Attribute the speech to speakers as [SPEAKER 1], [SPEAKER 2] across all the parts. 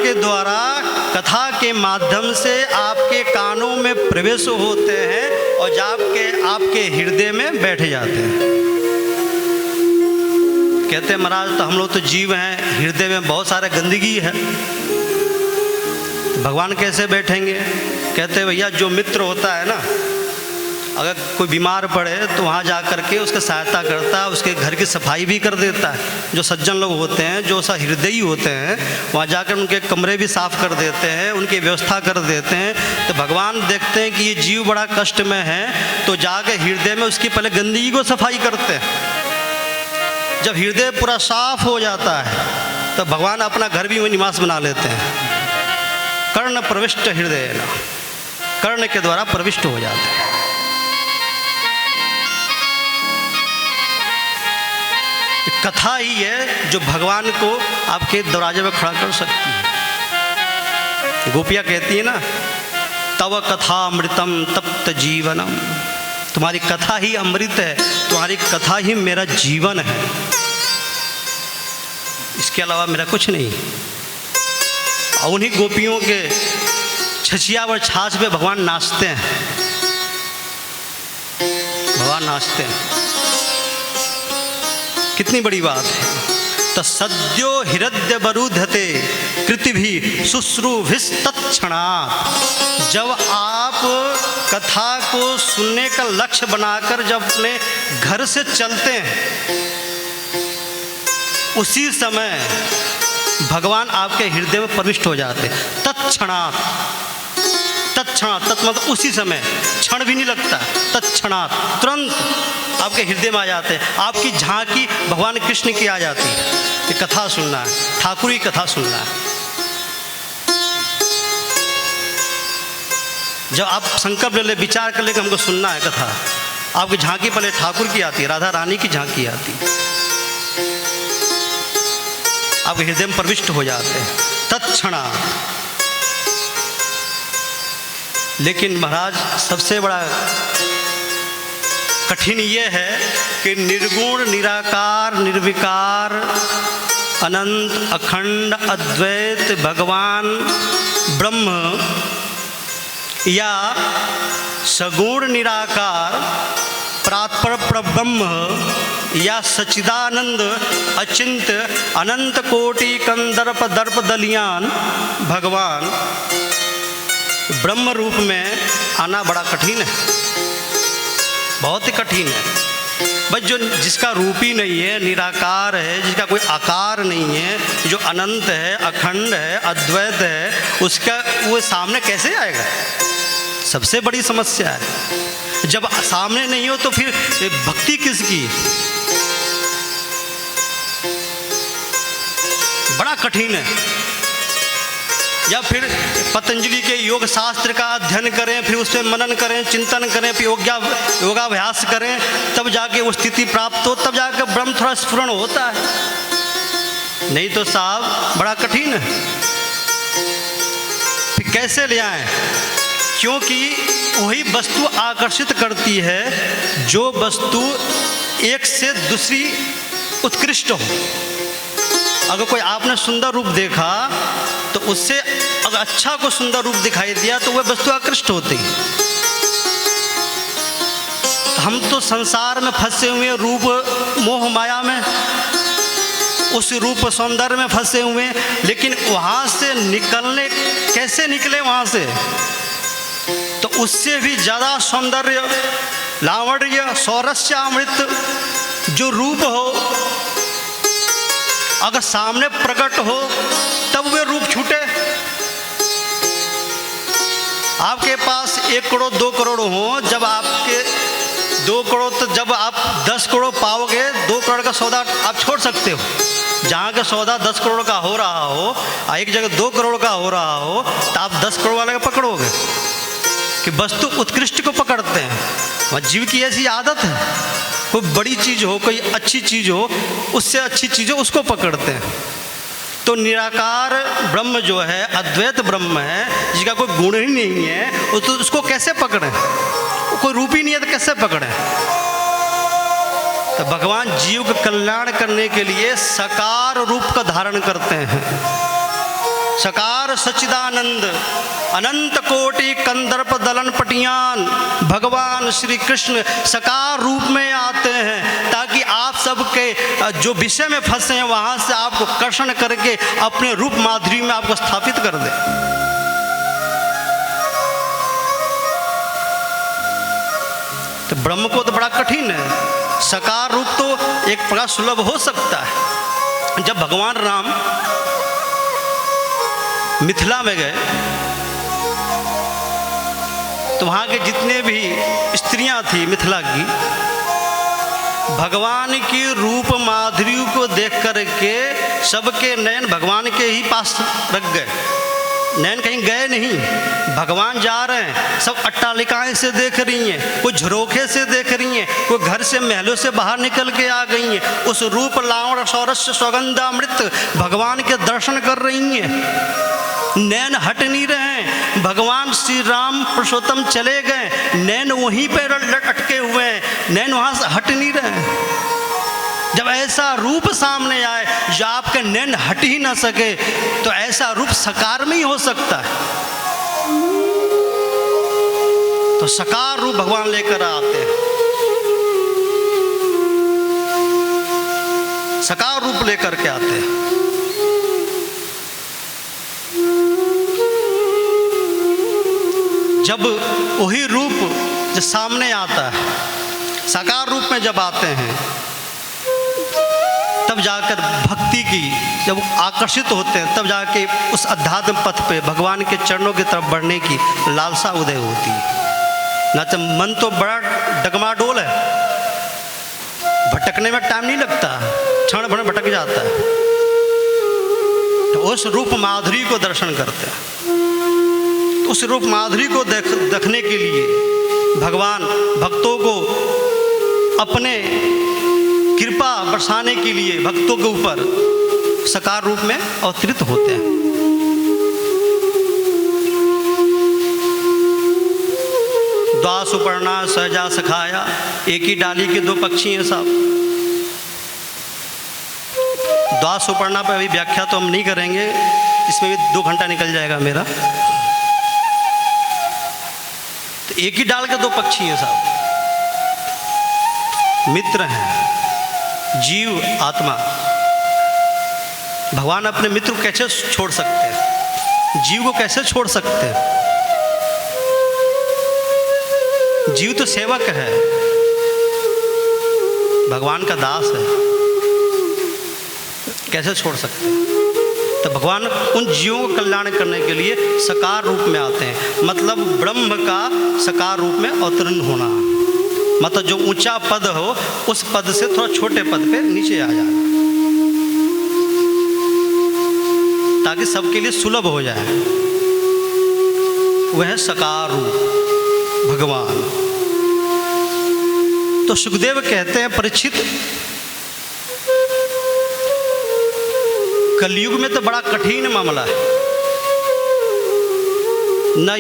[SPEAKER 1] के द्वारा कथा के माध्यम से आपके कानों में प्रवेश होते हैं और आपके हृदय में बैठ जाते हैं। कहते हैं महाराज तो हम लोग तो जीव हैं, हृदय में बहुत सारा गंदगी है, भगवान कैसे बैठेंगे? कहते हैं भैया जो मित्र होता है ना, अगर कोई बीमार पड़े तो वहाँ जा कर के उसकी सहायता करता है, उसके घर की सफाई भी कर देता है। जो सज्जन लोग होते हैं, जो हृदयी होते हैं, वहाँ जाकर उनके कमरे भी साफ़ कर देते हैं, उनकी व्यवस्था कर देते हैं। तो भगवान देखते हैं कि ये जीव बड़ा कष्ट में है, तो जाकर हृदय में उसकी पहले गंदगी को सफाई करते हैं। जब हृदय पूरा साफ हो जाता है तो भगवान अपना घर भी निवास बना लेते हैं। कर्ण प्रविष्ट हृदय ना, कर्ण के द्वारा प्रविष्ट हो जाते हैं। कथा ही है जो भगवान को आपके दरवाजे में खड़ा कर सकती है। गोपियाँ कहती है ना, तव कथा अमृतम तप्त जीवनम, तुम्हारी कथा ही अमृत है, तुम्हारी कथा ही मेरा जीवन है, इसके अलावा मेरा कुछ नहीं। और उन्हीं गोपियों के छछिया व छाछ पे भगवान नाचते हैं, भगवान नाचते हैं। कितनी बड़ी बात है। तो सद्यो हृदय बरुधते कृतिभि शुश्रूभिस्तत्क्षणात्, जब आप कथा को सुनने का लक्ष्य बनाकर जब अपने घर से चलते हैं, उसी समय भगवान आपके हृदय में प्रविष्ट हो जाते हैं। तत्क्षणात्, तत्क्षणात्, मतलब उसी समय, क्षण भी नहीं लगता, तत्क्षणात्, तुरंत आपके हृदय में आ जाते हैं। आपकी झांकी भगवान कृष्ण की आ जाती है। ये कथा सुनना है, ठाकुर की कथा सुनना है। जब आप संकल्प ले ले, विचार कर ले कि हमको सुनना है कथा, आपकी झांकी पहले ठाकुर की आती है, राधा रानी की झांकी आती है, आपके हृदय में प्रविष्ट हो जाते हैं तत्क्षणात्। लेकिन महाराज सबसे बड़ा कठिन ये है कि निर्गुण, निराकार, निर्विकार, अनंत, अखंड, अद्वैत भगवान ब्रह्म या सगुण निराकार परात्पर परब्रह्म या सच्चिदानंद अचिंत अनंत कोटि कंदर्प दर्प दलियान भगवान ब्रह्म रूप में आना बड़ा कठिन है, बहुत ही कठिन है। बस जो जिसका रूप ही नहीं है, निराकार है, जिसका कोई आकार नहीं है, जो अनंत है, अखंड है, अद्वैत है, उसका वो सामने कैसे आएगा? सबसे बड़ी समस्या है। जब सामने नहीं हो तो फिर भक्ति किसकी? बड़ा कठिन है। या फिर पतंजलि के योग शास्त्र का अध्ययन करें, फिर उस पर मनन करें, चिंतन करें, फिर योगाभ्यास करें, तब जाके वो स्थिति प्राप्त हो, तब जाके ब्रह्म थोड़ा स्फुरण होता है। नहीं तो साहब बड़ा कठिन है। फिर कैसे ले आएं? क्योंकि वही वस्तु आकर्षित करती है जो वस्तु एक से दूसरी उत्कृष्ट हो। अगर कोई आपने सुंदर रूप देखा तो उससे अगर अच्छा को सुंदर रूप दिखाई दिया तो वह वस्तु आकृष्ट होती। तो हम तो संसार में फंसे हुए, रूप मोह माया में, उस रूप सौंदर्य में फंसे हुए, लेकिन वहाँ से निकलने कैसे निकले? वहाँ से तो उससे भी ज़्यादा सौंदर्य, लावण्य, सौरस्यामृत जो रूप हो, अगर सामने प्रकट हो तब वे रूप छूटे। आपके पास 1 करोड़ 2 करोड़ हो, जब आपके 2 करोड़, तो जब आप 10 करोड़ पाओगे, 2 करोड़ का सौदा आप छोड़ सकते हो। जहाँ का सौदा 10 करोड़ का हो रहा हो, एक जगह 2 करोड़ का हो रहा हो, तो आप 10 करोड़ वाले को पकड़ोगे कि वस्तु उत्कृष्ट को पकड़ते हैं। जीव की ऐसी आदत है, कोई बड़ी चीज़ हो, कोई अच्छी चीज़ हो, उससे अच्छी चीज़ हो उसको पकड़ते हैं। तो निराकार ब्रह्म जो है, अद्वैत ब्रह्म है, जिसका कोई गुण ही नहीं है, तो उसको कैसे पकड़ें? कोई रूप ही नहीं है तो कैसे पकड़ें? तो भगवान जीव का कल्याण करने के लिए साकार रूप का धारण करते हैं। सकार सच्चिदानंद अनंत कोटि कंदर्प दलन पटियान भगवान श्री कृष्ण सकार रूप में आते हैं ताकि आप सबके जो विषय में फंसे हैं वहाँ से आपको कर्षण करके अपने रूप माधुरी में आपको स्थापित कर दे। तो ब्रह्म को तो बड़ा कठिन है, सकार रूप तो एक प्रकार सुलभ हो सकता है। जब भगवान राम मिथिला में गए तो वहाँ के जितने भी स्त्रियां थी मिथिला की, भगवान की रूप माधुरी को देख करके सबके नयन भगवान के ही पास रख गए, नैन कहीं गए नहीं। भगवान जा रहे हैं, सब अट्टालिकाएं से देख रही हैं, कोई झरोखे से देख रही हैं, कोई घर से महलों से बाहर निकल के आ गई हैं, उस रूप लावण सौरस्य सौगंधामृत भगवान के दर्शन कर रही हैं। नैन हट नहीं रहे। भगवान श्री राम पुरुषोत्तम चले गए, नैन वहीं पे अटके हुए हैं, नैन वहाँ से हट नहीं रहे। जब ऐसा रूप सामने आए जो आपके नैन हट ही ना सके, तो ऐसा रूप सकार में ही हो सकता है। तो सकार रूप भगवान लेकर आते हैं, सकार रूप लेकर के आते हैं। जब वही रूप जो सामने आता है, साकार रूप में जब आते हैं, तब जाकर भक्ति की जब आकर्षित होते हैं, तब जाके उस अध्यात्म पथ पे भगवान के चरणों की तरफ बढ़ने की लालसा उदय होती है। ना तो मन तो बड़ा डगमाडोल है, भटकने में टाइम नहीं लगता, क्षण भर भटक जाता है। तो उस रूप माधुरी को दर्शन करते हैं। उस रूप माधुरी को देखने के लिए भगवान भक्तों को अपने कृपा बरसाने के लिए भक्तों के ऊपर सकार रूप में अवतरित होते हैं। द्वा सुपर्णा सहजा सखाया, एक ही डाली के दो पक्षी हैं साहब। द्वा सुपर्णा पर अभी व्याख्या तो हम नहीं करेंगे, इसमें भी 2 घंटा निकल जाएगा मेरा। तो एक ही डाल के दो पक्षी हैं साहब, मित्र हैं, जीव आत्मा। भगवान अपने मित्र को कैसे छोड़ सकते हैं, जीव को कैसे छोड़ सकते हैं? जीव तो सेवक है, भगवान का दास है, कैसे छोड़ सकते हैं? तो भगवान उन जीवों को कल्याण करने के लिए सकार रूप में आते हैं। मतलब ब्रह्म का सकार रूप में अवतरण होना, मतलब जो ऊंचा पद हो उस पद से थोड़ा छोटे पद पे नीचे आ जाना, ताकि सबके लिए सुलभ हो जाए। वह सकार रूप भगवान। तो सुखदेव कहते हैं, परीक्षित, कलयुग में तो बड़ा कठिन मामला है, न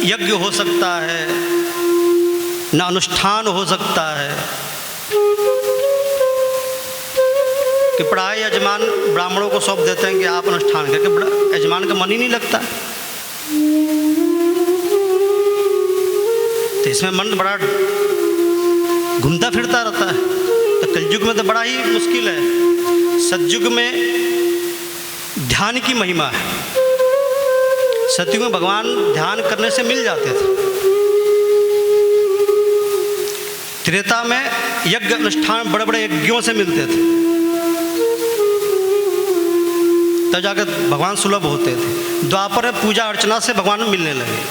[SPEAKER 1] यज्ञ हो सकता है, न अनुष्ठान हो सकता है। कि पढ़ाई यजमान ब्राह्मणों को सौंप देते हैं कि आप अनुष्ठान करके, यजमान का मन ही नहीं लगता। तो इसमें मन बड़ा घूमता फिरता रहता है। तो कलयुग में तो बड़ा ही मुश्किल है। सतयुग में ध्यान की महिमा है। सतयुग में भगवान ध्यान करने से मिल जाते थे। त्रेता में यज्ञ अनुष्ठान बड़े बड़े यज्ञों से मिलते थे, तब जाकर भगवान सुलभ होते थे। द्वापर में पूजा अर्चना से भगवान मिलने लगे।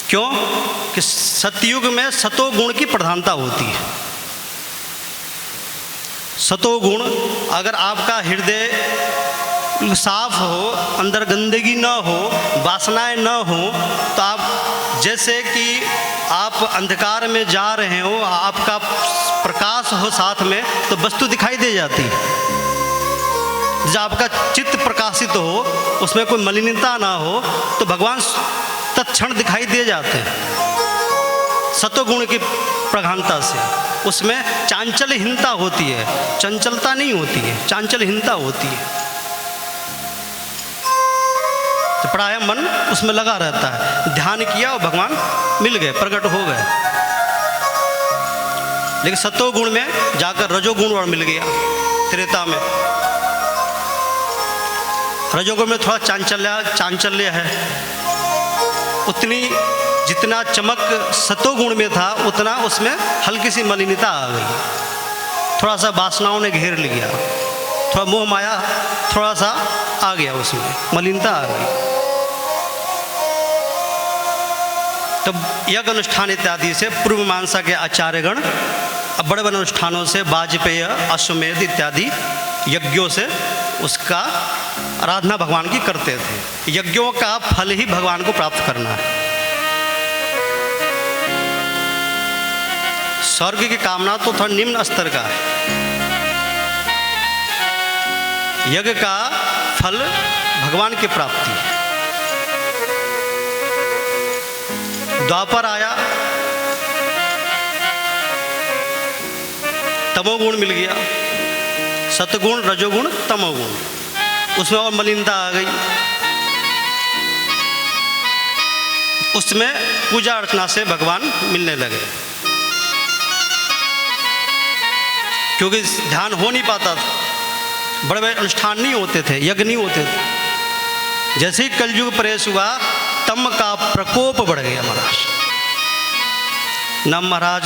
[SPEAKER 1] क्यों? कि सतयुग में सतोगुण की प्रधानता होती है। सतोगुण, अगर आपका हृदय साफ हो, अंदर गंदगी न हो, वासनाएं न हो, तो आप जैसे कि आप अंधकार में जा रहे हो, आपका प्रकाश हो साथ में, तो वस्तु दिखाई दे जाती। जब आपका चित्त प्रकाशित हो, उसमें कोई मलिनता ना हो, तो भगवान तत्क्षण दिखाई दे जाते हैं। सतोगुण की प्रधानता से उसमें चांचल्यहीनता होती है, चंचलता नहीं होती है, चांचल्यहीनता होती है। प्राय मन उसमें लगा रहता है, ध्यान किया और भगवान मिल गए, प्रकट हो गए। लेकिन सत्वगुण में जाकर रजोगुण और मिल गया त्रेता में। रजोगुण में थोड़ा चांचल्य है, उतनी जितना चमक सत्वगुण में था उतना उसमें हल्की सी मलिनता आ गई, थोड़ा सा वासनाओं ने घेर लिया, थोड़ा मोह माया थोड़ा सा आ गया, उसमें मलिनता आ गई। तब यज्ञ अनुष्ठान इत्यादि से पूर्व मीमांसा के आचार्यगण बड़े बड़े अनुष्ठानों से वाजपेय, अश्वमेध इत्यादि यज्ञों से उसका आराधना भगवान की करते थे। यज्ञों का फल ही भगवान को प्राप्त करना है। स्वर्ग की कामना तो थोड़ा निम्न स्तर का है, यज्ञ का फल भगवान की प्राप्ति है। द्वापर आया, तमोगुण मिल गया, सतगुण, रजोगुण, तमोगुण, उसमें और मलिनता आ गई। उसमें पूजा अर्चना से भगवान मिलने लगे, क्योंकि ध्यान हो नहीं पाता था, बड़े बड़े अनुष्ठान नहीं होते थे, यज्ञ नहीं होते थे। जैसे ही कलयुग प्रवेश हुआ, तम का प्रकोप बढ़ गया महाराज। न महाराज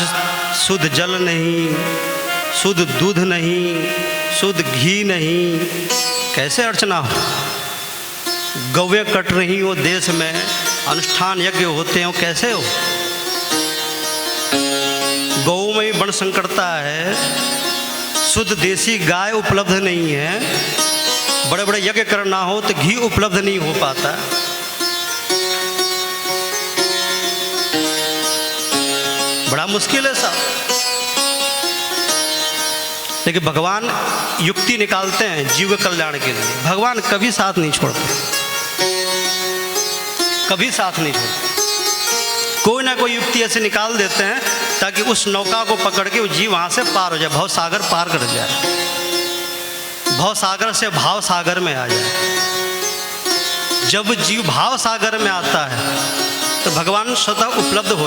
[SPEAKER 1] शुद्ध जल नहीं, शुद्ध दूध नहीं, शुद्ध घी नहीं, कैसे अर्चना हो? गौवें कट रही हो देश में, अनुष्ठान यज्ञ होते हो, कैसे हो? गौ में ही बड़ संकटता है, शुद्ध देसी गाय उपलब्ध नहीं है, बड़े बड़े यज्ञ करना हो तो घी उपलब्ध नहीं हो पाता। बड़ा मुश्किल है साहब। लेकिन भगवान युक्ति निकालते हैं जीव कल्याण के लिए। भगवान कभी साथ नहीं छोड़ते, कभी साथ नहीं छोड़ते। कोई ना कोई युक्ति ऐसे निकाल देते हैं ताकि उस नौका को पकड़ के वो जीव वहाँ से पार हो जाए, भव सागर पार कर जाए, भव सागर से भाव सागर में आ जाए। जब जीव भाव सागर में आता है तो भगवान स्वतः उपलब्ध हो